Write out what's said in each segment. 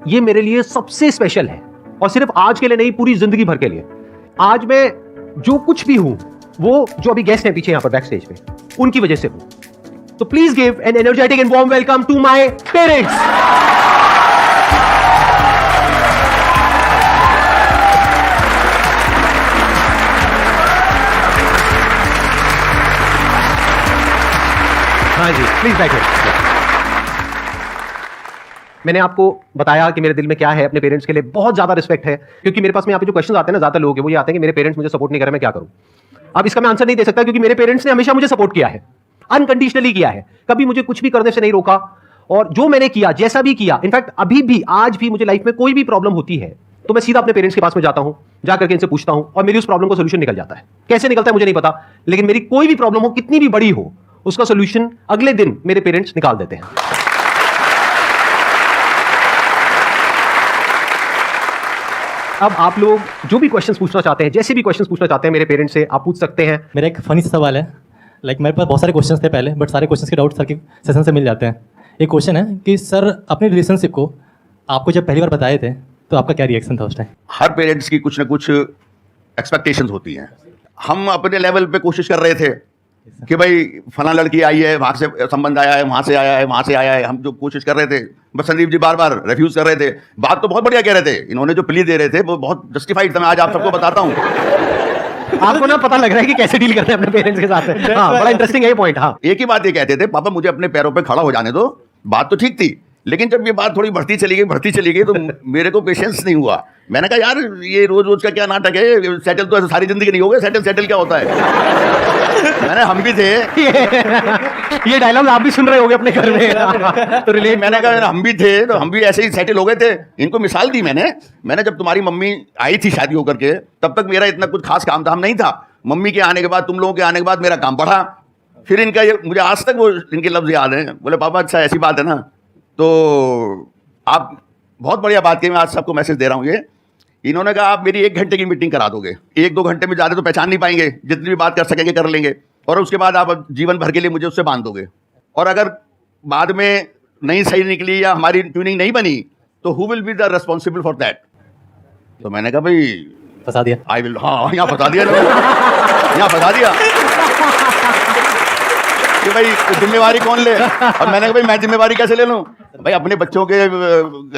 ये मेरे लिए सबसे स्पेशल है, और सिर्फ आज के लिए नहीं, पूरी जिंदगी भर के लिए। आज मैं जो कुछ भी हूं वो जो अभी गेस्ट हैं पीछे यहां पर बैक स्टेज पे, उनकी वजह से हूं। तो please give an energetic and warm welcome to my parents. हाँ जी, प्लीज बैठिए। मैंने आपको बताया कि मेरे दिल में क्या है, अपने पेरेंट्स के लिए बहुत ज्यादा रिस्पेक्ट है, क्योंकि मेरे पास में यहाँ पे जो क्वेश्चन आते हैं ना, ज्यादा लोग हैं वो ये आते हैं कि मेरे पेरेंट्स मुझे सपोर्ट नहीं कर रहे, मैं क्या करूं। अब इसका मैं आंसर नहीं दे सकता, क्योंकि मेरे पेरेंट्स ने हमेशा मुझे सपोर्ट किया है, अनकंडीशनली किया है, कभी मुझे कुछ भी करने से नहीं रोका। और जो मैंने किया, जैसा भी किया, इनफैक्ट अभी भी, आज भी मुझे लाइफ में कोई भी प्रॉब्लम होती है तो मैं सीधा अपने पेरेंट्स के पास में जाता हूं, जाकर के इनसे पूछता हूं, और मेरी उस प्रॉब्लम का सोल्यूशन निकल जाता है। कैसे निकलता है मुझे नहीं पता, लेकिन मेरी कोई भी प्रॉब्लम हो, कितनी भी बड़ी हो, उसका सोल्यूशन अगले दिन मेरे पेरेंट्स निकाल देते हैं। अब आप लोग जो भी क्वेश्चंस पूछना चाहते हैं, जैसे भी क्वेश्चंस पूछना चाहते हैं मेरे पेरेंट्स से, आप पूछ सकते हैं। मेरा एक फनी सवाल है, मेरे पास बहुत सारे क्वेश्चंस थे पहले, बट सारे क्वेश्चंस के डाउट सर के सेशन से मिल जाते हैं। एक क्वेश्चन है कि सर अपने रिलेशनशिप को आपको जब पहली बार बताए थे तो आपका क्या रिएक्शन था उस टाइम? हर पेरेंट्स की कुछ ना कुछ एक्सपेक्टेशंस होती हैं। हम अपने लेवल पे कोशिश कर रहे थे कि भाई फला लड़की आई है, वहाँ से संबंध आया है, वहाँ से आया है, वहाँ से आया है, हम जो कोशिश कर रहे थे, बस संदीप जी बार बार रिफ्यूज कर रहे थे। बात तो बहुत बढ़िया कह रहे थे, इन्होंने जो प्ली दे रहे थे वो बहुत जस्टिफाइड था। मैं आज आप सबको बताता हूँ। आपको ना पता लग रहा है कि कैसे डील करते हैं अपने पेरेंट्स के साथ। हाँ, बड़ा इंटरेस्टिंग है ये पॉइंट। हाँ, एक ही बात ये कहते थे, पापा मुझे अपने पैरों पे खड़ा हो जाने दो। बात तो ठीक थी, लेकिन जब ये बात थोड़ी बढ़ती चली गई तो मेरे को पेशेंस नहीं हुआ। मैंने कहा यार ये रोज रोज का क्या नाटक है, सेटल तो ऐसे सारी जिंदगी नहीं हो गए, सेटल क्या होता है। मैंने हम भी थे ये डायलॉग आप भी सुन रहे होंगे अपने घर में तो रिलेट। मैंने कहा हम भी थे, तो हम भी ऐसे ही सेटल हो गए थे। इनको मिसाल दी मैंने जब तुम्हारी मम्मी आई थी शादी होकर के, तब तक मेरा इतना कुछ खास काम धाम नहीं था। मम्मी के आने के बाद, तुम लोगों के आने के बाद मेरा काम बढ़ा। फिर इनका ये, मुझे आज तक वो इनके लफ्ज याद हैं। बोले पापा अच्छा ऐसी बात है ना, तो आप बहुत बढ़िया बात की, मैं आज सबको मैसेज दे रहा हूँ ये। इन्होंने कहा आप मेरी 1 घंटे की मीटिंग करा दोगे, 1-2 घंटे में ज़्यादा तो पहचान नहीं पाएंगे, जितनी भी बात कर सकेंगे कर लेंगे, और उसके बाद आप जीवन भर के लिए मुझे उससे बांध दोगे। और अगर बाद में नहीं सही निकली या हमारी ट्यूनिंग नहीं बनी तो who will be the responsible for that. तो मैंने कहा भाई फंसा दिया, आई विल। हाँ, यहाँ फंसा दिया, यहाँ फंसा दिया कि भाई जिम्मेवारी कौन ले। और मैंने कहा भाई मैं जिम्मेवारी कैसे ले लूँ भाई, अपने बच्चों के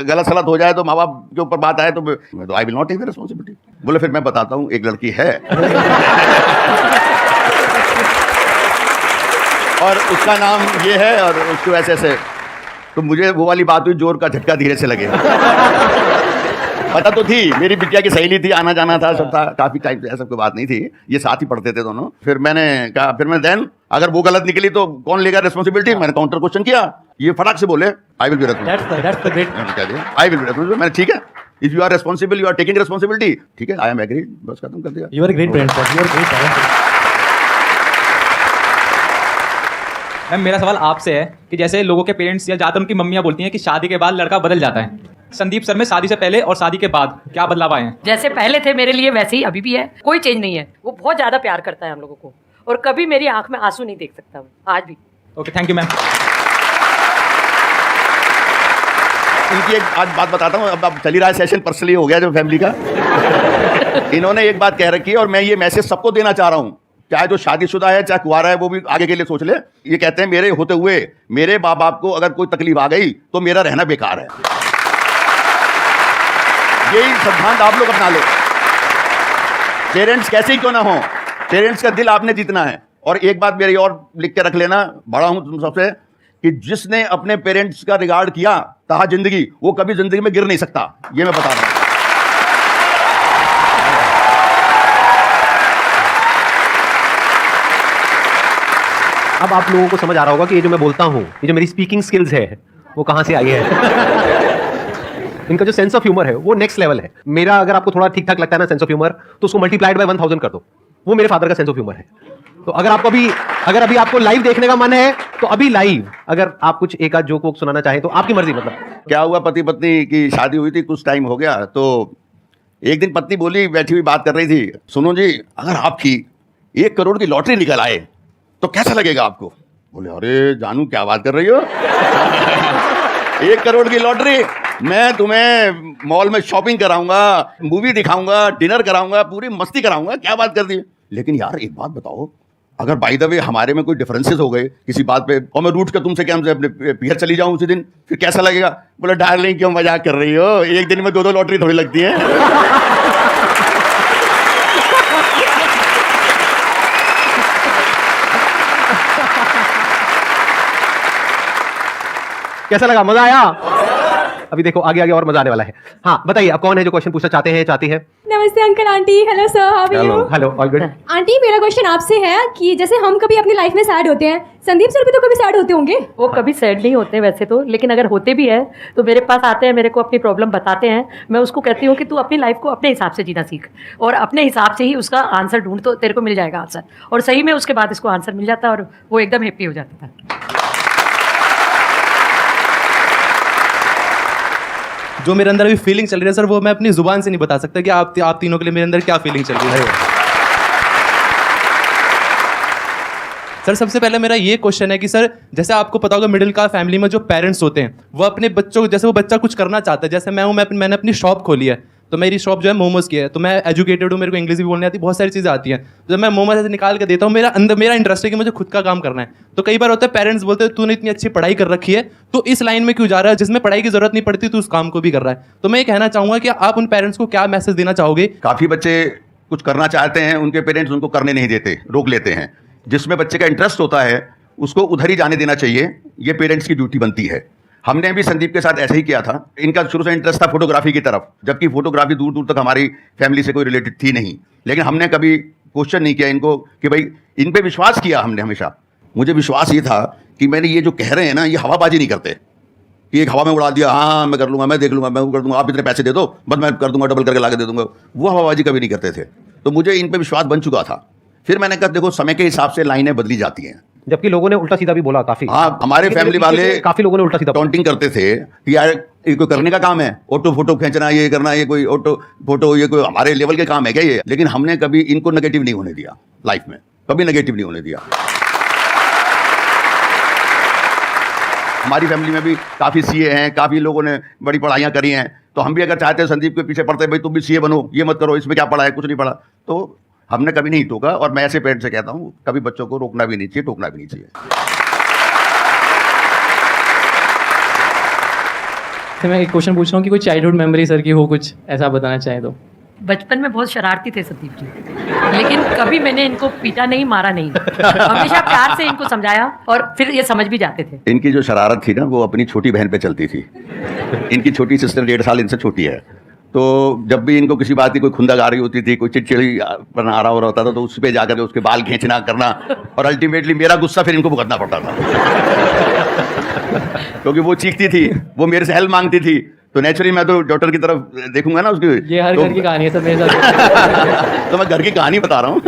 गलत सलत हो जाए तो, माँ बाप के ऊपर बात आए तो I will not take the responsibility. बोले फिर मैं बताता हूँ, एक लड़की है और उसका नाम ये है और उसको ऐसे ऐसे। तो मुझे वो वाली बात हुई, जोर का झटका धीरे से लगे। पता तो थी मेरी बिटिया की सहेली थी, आना जाना था, सब था, काफी टाइम से, ऐसा कोई बात नहीं थी, ये साथ ही पढ़ते थे दोनों। फिर मैंने कहा, देन अगर वो गलत निकली तो कौन लेगा रिस्पॉन्सिबिलिटी। मैंने काउंटर क्वेश्चन किया, ये फटाक से बोले I will be responsible. I will be responsible. मैंने ठीक है, if you are responsible, you are taking responsibility, ठीक है, आई एम एग्री, बस खत्म कर दिया। You are great parents, you are great parents. Ma'am मेरा सवाल आपसे है कि जैसे लोगों के पेरेंट्स या ज़्यादातर उनकी मम्मियाँ बोलती हैं कि शादी के बाद लड़का बदल जाता है, संदीप सर में शादी से पहले और शादी के बाद क्या बदलाव आए हैं? जैसे पहले थे मेरे लिए वैसे ही अभी भी है, कोई चेंज नहीं है। वो बहुत ज़्यादा प्यार करता है हम लोगों को, और कभी मेरी आंख में आंसू नहीं देख सकता वो, आज भी। Okay, thank you ma'am. इनकी एक आज बात बताता हूँ, अब चली रहा है सेशन, पर्सनली हो गया जो फैमिली का। इन्होंने एक बात कह रखी है और मैं ये मैसेज सबको देना चाह रहा हूँ, चाहे जो शादीशुदा है चाहे कुंवारा है, वो भी आगे के लिए सोच ले। ये कहते हैं मेरे होते हुए मेरे माँ बाप को अगर कोई तकलीफ आ गई तो मेरा रहना बेकार है। यही सिद्धांत आप लोग अपना लो। पेरेंट्स कैसे ही क्यों ना हो, पेरेंट्स का दिल आपने जीतना है। और एक बात मेरी और लिख के रख लेना, बड़ा हूं तुम सबसे, कि जिसने अपने पेरेंट्स का रिगार्ड किया ताहा जिंदगी, वो कभी जिंदगी में गिर नहीं सकता, ये मैं बता रहा हूं। अब आप लोगों को समझ आ रहा होगा कि ये जो मैं बोलता हूँ, ये जो मेरी स्पीकिंग स्किल्स है, वो कहाँ से आई है। इनका जो सेंस ऑफ ह्यूमर है वो नेक्स्ट लेवल है। मेरा अगर आपको थोड़ा ठीक ठाक लगता है ना सेंस ऑफ ह्यूमर, तो उसको मल्टीप्लाइड बाय 1000 कर दो, वो मेरे फादर का सेंस ऑफ ह्यूमर है। तो अगर अभी आपको लाइव देखने का मन है तो अभी लाइव, अगर आप कुछ एक आध जोक सुनाना चाहें तो आपकी मर्जी। मतलब क्या हुआ, पति पत्नी की शादी हुई थी, कुछ टाइम हो गया, तो एक दिन पत्नी बोली, बैठी हुई बात कर रही थी, सुनो जी अगर आपकी 1 करोड़ की लॉटरी निकल आए तो कैसा लगेगा आपको। बोले अरे जानू क्या बात कर रही हो 1 करोड़ की लॉटरी, मैं तुम्हें मॉल में शॉपिंग कराऊंगा, मूवी दिखाऊंगा, डिनर कराऊंगा, पूरी मस्ती कराऊंगा, क्या बात कर दी। लेकिन यार एक बात बताओ, अगर बाय द वे हमारे में कोई डिफरेंसेस हो गए किसी बात पे और मैं रूठ कर तुमसे क्या हमसे अपने पियर चली जाऊं उसी दिन, फिर कैसा लगेगा? बोला डार्लिंग क्यों मजाक कर रही हो, एक दिन में 2-2 लॉटरी थोड़ी लगती है। कैसा लगा? मजा आया? अभी देखो आगे आगे और मजा आने वाला है। हाँ बताइए, अब कौन है जो क्वेश्चन पूछना चाहते हैं, चाहती है? नमस्ते uncle aunty. Hello sir, how are you? Hello, all good. Aunty मेरा क्वेश्चन आपसे है कि जैसे हम कभी अपनी लाइफ में सैड होते हैं, संदीप सर भी तो कभी सैड होते होंगे। वो कभी सैड नहीं होते वैसे तो, लेकिन अगर होते भी है तो मेरे पास आते हैं, मेरे को अपनी प्रॉब्लम बताते हैं। मैं उसको कहती हूँ कि तू अपनी लाइफ को अपने हिसाब से जीना सीख और अपने हिसाब से ही उसका आंसर ढूंढ, तो तेरे को मिल जाएगा आंसर। और सही में उसके बाद इसको आंसर मिल जाता और वो एकदम हैप्पी हो जाता था। जो मेरे अंदर अभी फीलिंग चल रही है सर, वो मैं अपनी जुबान से नहीं बता सकता कि आप तीनों के लिए मेरे अंदर क्या फीलिंग चल रही है। सर सबसे पहले मेरा ये क्वेश्चन है कि सर जैसे आपको पता होगा मिडिल क्लास फैमिली में जो पेरेंट्स होते हैं वो अपने बच्चों को, जैसे वो बच्चा कुछ करना चाहता है, जैसे मैंने अपनी शॉप खोली है, तो मेरी शॉप जो है मोमोज की है, तो मैं एजुकेटेड हूँ, मेरे को इंग्लिश भी बोलने आती है, बहुत सारी चीज़ें आती हैं। जब मैं मोमोज ऐसे निकाल के देता हूँ, मेरा इंटरेस्ट है कि मुझे खुद का काम करना है। तो कई बार होता है पेरेंट्स बोलते हैं तूने इतनी अच्छी पढ़ाई कर रखी है तो इस लाइन में क्यों जा रहा है, जिसमें पढ़ाई की जरूरत नहीं पड़ती तो उस काम को भी कर रहा है। तो मैं ये कहना चाहूँगा कि आप उन पेरेंट्स को क्या मैसेज देना चाहोगे? काफ़ी बच्चे कुछ करना चाहते हैं, उनके पेरेंट्स उनको करने नहीं देते, रोक लेते हैं। जिसमें बच्चे का इंटरेस्ट होता है उसको उधर ही जाने देना चाहिए, ये पेरेंट्स की ड्यूटी बनती है। हमने भी संदीप के साथ ऐसे ही किया था। इनका शुरू से इंटरेस्ट था फोटोग्राफी की तरफ, जबकि फोटोग्राफी दूर दूर तक हमारी फैमिली से कोई रिलेटेड थी नहीं। लेकिन हमने कभी क्वेश्चन नहीं किया इनको कि भाई, इन पे विश्वास किया हमने हमेशा। मुझे विश्वास ये था कि मैंने ये जो कह रहे हैं ना, ये हवाबाजी नहीं करते कि एक हवा में उड़ा दिया, हाँ मैं कर लूँगा, मैं देख लूँगा, मैं कर दूँगा, आप इतने पैसे दे दो बस मैं कर दूँगा, डबल करके ला के दे दूँगा। वो हवाबाजी कभी नहीं करते थे। तो मुझे इन पे विश्वास बन चुका था। फिर मैंने कहा देखो समय के हिसाब से लाइनें बदली जाती हैं। जबकि लोगों ने उल्टा सीधा भी बोला काफी। हाँ, हमारे फैमिली वाले काफी लोगों ने उल्टा सीधा टॉन्टिंग करते थे कि यार ये कोई करने का काम है, ऑटो फोटो खींचना, ये करना, ये कोई ऑटो फोटो, ये कोई हमारे लेवल के काम है क्या ये? लेकिन हमने कभी इनको नेगेटिव नहीं होने दिया, लाइफ में कभी नेगेटिव नहीं होने दिया। हमारी फैमिली में भी काफ़ी सीए हैं, काफ़ी लोगों ने बड़ी पढ़ाइयाँ करी हैं। तो हम भी अगर चाहते हैं संदीप के पीछे पढ़ते भाई तुम भी सीए बनो, ये मत करो, इसमें क्या पढ़ा है, कुछ नहीं पढ़ा, तो हमने कभी नहीं टोका। और मैं ऐसे पेरेंट्स से कहता हूँ कभी बच्चों को रोकना भी नहीं चाहिए, टोकना भी नहीं चाहिए। तो मैं एक क्वेश्चन पूछ रहा हूँ कि कोई चाइल्डहुड मेमोरी सर की हो, कुछ ऐसा बताना चाहें तो? बचपन में बहुत शरारती थे संदीप जी, लेकिन कभी मैंने इनको पीटा नहीं, मारा नहीं। हमेशा प्यार से इनको समझाया और फिर ये समझ भी जाते थे। इनकी जो शरारत थी ना, वो अपनी छोटी बहन पे चलती थी। इनकी छोटी सिस्टर 1.5 साल इनसे छोटी है। तो जब भी इनको किसी बात की कोई खुंदक आ रही होती थी, कोई चिड़चिड़ी पर आ रहा हो रहा था, तो उस पर जाकर उसके बाल खींचना करना, और अल्टीमेटली मेरा गुस्सा फिर इनको भुगतना पड़ता था। क्योंकि वो चीखती थी, वो मेरे से हेल्प मांगती थी, तो नेचुरली मैं तो डॉक्टर की तरफ देखूंगा ना उसकी। ये हर घर की कहानी है सर मेरे साथ। तो मैं घर की कहानी बता रहा हूँ।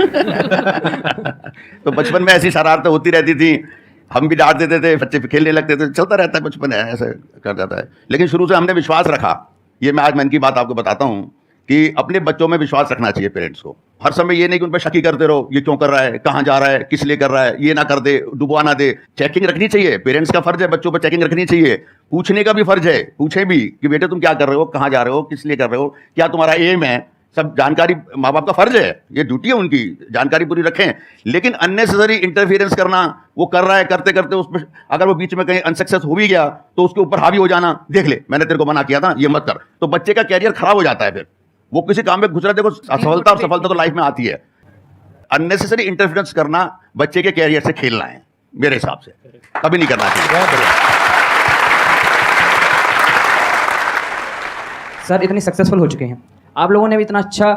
तो बचपन में ऐसी शरारतें होती रहती थी, हम भी डांट देते थे, बच्चे खेलने लगते थे, चलता रहता है, बचपन है ऐसे कर जाता है। लेकिन शुरू से हमने विश्वास रखा। ये मैं आज मन की बात आपको बताता हूँ कि अपने बच्चों में विश्वास रखना चाहिए पेरेंट्स को। हर समय ये नहीं कि उन पर शक ही करते रहो, ये क्यों कर रहा है, कहाँ जा रहा है, किस लिए कर रहा है, ये ना कर दे, डुबवा ना दे। चेकिंग रखनी चाहिए, पेरेंट्स का फर्ज है बच्चों पर चेकिंग रखनी चाहिए। पूछने का भी फर्ज है, पूछे भी कि बेटे तुम क्या कर रहे हो, कहाँ जा रहे हो, किस लिए कर रहे हो, क्या तुम्हारा एम है, सब जानकारी माँ बाप का फर्ज है, ये ड्यूटी है उनकी, जानकारी पूरी रखें। लेकिन अननेसेसरी इंटरफियरेंस करना, वो कर रहा है, करते करते उस पर अगर वो बीच में कहीं अनसक्सेस हो भी गया तो उसके ऊपर हावी हो जाना, देख ले मैंने तेरे को मना किया था, ये मत कर। तो बच्चे का कैरियर खराब हो जाता है। फिर वो किसी काम में घुस रहा है, देखो असफलता और सफलता तो लाइफ में आती है। अननेसेसरी इंटरफियरेंस करना बच्चे के कैरियर से खेलना है, मेरे हिसाब से कभी नहीं करना चाहिए। सर इतने सक्सेसफुल हो चुके हैं, आप लोगों ने भी इतना अच्छा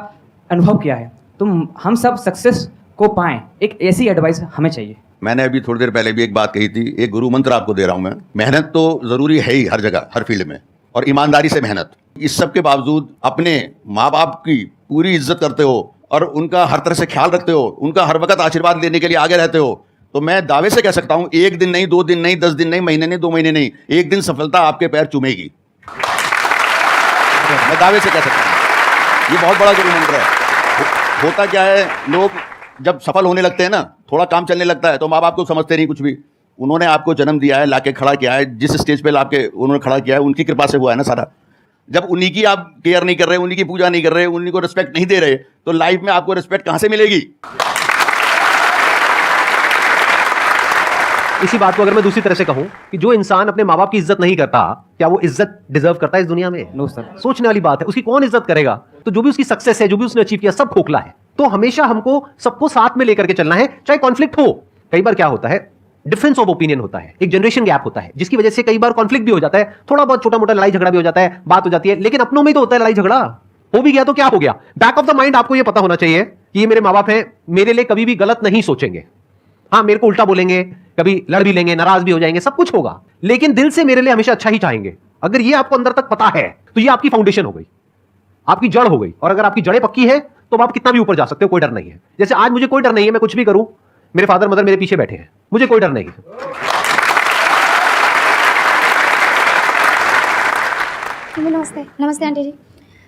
अनुभव किया है, तो हम सब सक्सेस को पाएं, एक ऐसी एडवाइस हमें चाहिए। मैंने अभी थोड़ी देर पहले भी एक बात कही थी, एक गुरु मंत्र आपको दे रहा हूं मैं। मेहनत तो जरूरी है ही हर जगह, हर फील्ड में, और ईमानदारी से मेहनत। इस सब के बावजूद अपने माँ बाप की पूरी इज्जत करते हो और उनका हर तरह से ख्याल रखते हो, उनका हर वक्त आशीर्वाद लेने के लिए आगे रहते हो, तो मैं दावे से कह सकता हूं 1 दिन नहीं, 2 दिन नहीं, 10 दिन नहीं, महीने नहीं, 2 महीने नहीं, एक दिन सफलता आपके पैर चूमेगी। मैं दावे से कह सकता हूं, ये बहुत बड़ा गुरु मंत्र है। होता क्या है, लोग जब सफल होने लगते हैं ना, थोड़ा काम चलने लगता है तो माँ बाप को समझते नहीं कुछ भी, उन्होंने आपको जन्म दिया है, लाके खड़ा किया है, जिस स्टेज पे लाके उन्होंने खड़ा किया है, उनकी कृपा से हुआ है ना सारा। जब उन्हीं की आप केयर नहीं कर रहे, उन्हीं की पूजा नहीं कर रहे, उन्हीं को रिस्पेक्ट नहीं दे रहे, तो लाइफ में आपको रिस्पेक्ट कहां से मिलेगी? इसी बात को अगर मैं दूसरी तरह से कहूं कि जो इंसान अपने माँ बाप की इज्जत नहीं करता, क्या वो इज्जत डिजर्व करता है इस दुनिया में? No sir. सोचने वाली बात है। उसकी कौन इज्जत करेगा? तो जो भी उसकी सक्सेस है, जो भी उसने अचीव किया, सब खोखला है। तो हमेशा हमको सबको साथ में लेकर के चलना है, चाहे कॉन्फ्लिक्ट हो। कई बार क्या होता है, डिफरेंस ऑफ ओपिनियन होता है, एक जनरेशन गैप होता है, जिसकी वजह से कई बार कॉन्फ्लिक्ट भी हो जाता है, थोड़ा बहुत छोटा मोटा लड़ाई झगड़ा भी हो जाता है, बात हो जाती है, लेकिन अपनों में ही तो होता है लड़ाई झगड़ा। हो भी गया तो क्या हो गया? बैक ऑफ द माइंड आपको यह पता होना चाहिए कि ये मेरे माँ बाप हैं, मेरे लिए कभी भी गलत नहीं सोचेंगे। हाँ, मेरे को उल्टा बोलेंगे, कभी लड़ भी लेंगे, नाराज भी हो जाएंगे, सब कुछ होगा, लेकिन दिल से मेरे लिए हमेशा अच्छा ही चाहेंगे। अगर ये आपको अंदर तक पता है तो ये आपकी फाउंडेशन हो गई, आपकी जड़ हो गई। और अगर आपकी जड़ें पक्की है तो आप कितना भी ऊपर जा सकते हो, कोई डर नहीं है। जैसे आज मुझे कोई डर नहीं है, मैं कुछ भी करूं, मेरे फादर मदर मेरे पीछे बैठे हैं, मुझे कोई डर नहीं है। नमस्ते नमस्ते आंटी जी।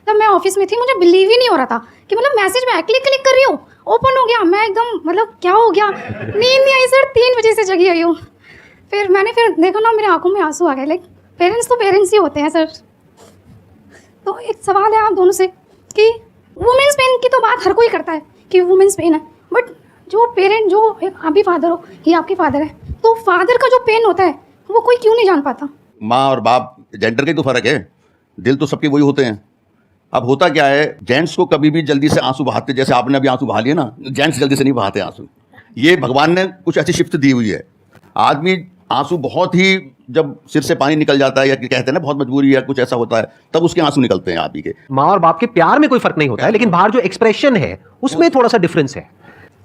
तब मैं ऑफिस में थी, मुझे बिलीव ही नहीं हो रहा था कि मतलब मैसेज में क्लिक क्लिक कर रही हूँ, ओपन हो गया, मैं एकदम मतलब क्या हो गया, नींद नहीं आई सर, 3 बजे से जगी हुई हूँ। फिर देखा ना, मेरे आंखों में आंसू आ गए। लाइक पेरेंट्स तो पेरेंट्स ही होते हैं सर। तो एक सवाल है आप दोनों से कि वुमेन्स पेन की तो बात हर कोई करता है कि वुमेन्स पेन है, बट जो पेरेंट, जो आप भी फादर हो, ये आपके फादर है, तो फादर का जो पेन होता है वो कोई क्यों नहीं जान पाता? माँ और बाप जेंडर के तो फर्क है, दिल तो सबके वही होते हैं। अब होता क्या है, जेंट्स को कभी भी जल्दी से आंसू बहाते, जैसे आपने अभी आंसू बहा लिए ना, जेंट्स जल्दी से नहीं बहाते आंसू। ये भगवान ने कुछ ऐसी शिफ्ट दी हुई है। आदमी आंसू बहुत ही, जब सिर से पानी निकल जाता है या कहते हैं ना बहुत मजबूरी या कुछ ऐसा होता है, तब उसके आंसू निकलते हैं आदमी के। माँ और बाप के प्यार में कोई फर्क नहीं होता है, लेकिन बाहर जो एक्सप्रेशन है उसमें थोड़ा सा डिफरेंस है।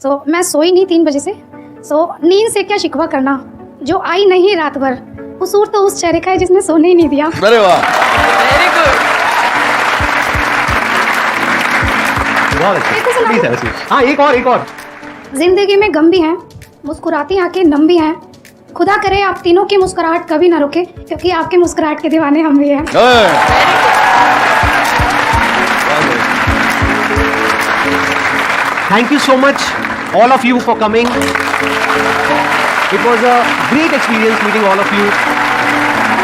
सो मैं सोई नहीं 3 बजे से। सो नींद से क्या शिकवा करना, जो आई नहीं रात भर, कसूर तो उस चेहरे का है जिसने सोने ही नहीं दिया। अरे वाह, बहुत अच्छा। हाँ, एक और। जिंदगी में गम भी हैं, मुस्कुराती आंखें नम भी हैं। खुदा करे आप तीनों की मुस्कुराहट कभी ना रुके, क्योंकि आपके मुस्कुराहट के दीवाने हम भी हैं। Thank you so much, all of you, for coming. It was a great experience meeting all of you.